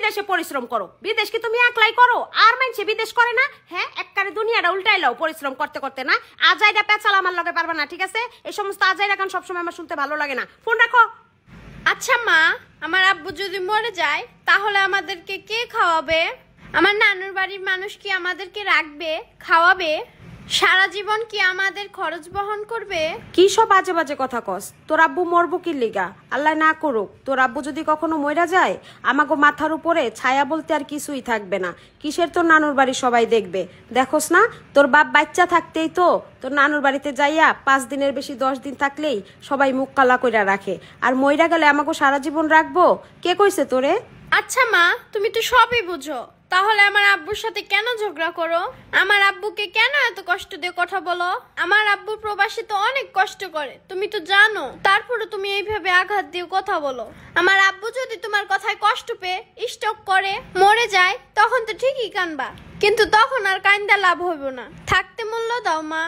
বিদেশে পরিশ্রম করো। বিদেশ কি তুমি একলাই করো? আর মানছে বিদেশ করে না? হ্যাঁ, একবারে দুনিয়াটা উল্টাইলাও পরিশ্রম করতে করতে না। আজাইরা পেঁচাল আমার লগে পারবা না, ঠিক আছে? এই সমস্ত আজাইরা গান সবসময় আমার শুনতে ভালো লাগে না। ফোন রাখো। আচ্ছা মা, আমার আব্বু যদি মরে যায় তাহলে আমাদেরকে কে খাওয়াবে? আমার নানুর বাড়ির মানুষ কি আমাদেরকে রাখবে, খাওয়াবে? সারা জীবন কি আমাদের খরচ বহন করবে? কি সব বাজে বাজে কথা কস? তোর আব্বু মরবো কি লিগা? আল্লাহ না করুক। তোর আব্বু যদি কখনো মইরা যায়, আমাগো মাথার উপরে ছায়া বলতে আর কিছুই থাকবে না। কিসের তোর নানুর বাড়ি সবাই দেখবে? দেখোস না, তোর বাপ বাচ্চা থাকতেই তো তোর নানুর বাড়িতে যাইয়া 5 দিনের বেশি 10 দিন থাকলেই সবাই মুখ কালা কইরা রাখে। আর মইরা গেলে আমাগো সারা জীবন রাখবো? কে কইছে তোরে? আচ্ছা মা, তুমি তো সবই বুঝো, তাহলে আমার আব্বুর সাথে কেন ঝগড়া করো? আমার আব্বুকে কেন এত কষ্ট দিয়ে কথা বলো? আমার আব্বু প্রবাসী তো অনেক কষ্ট করে, তুমি তো জানো। তারপরে তুমি এইভাবে আঘাত দিয়ে কথা বলো। আমার আব্বু যদি তোমার কথায় কষ্ট পেয়ে স্ট্রোক করে মরে যায়, তখন তো ঠিকই কানবা, কিন্তু তখন আর কান্দা লাভ হইব না। থাকতে মূল্য দাও মা।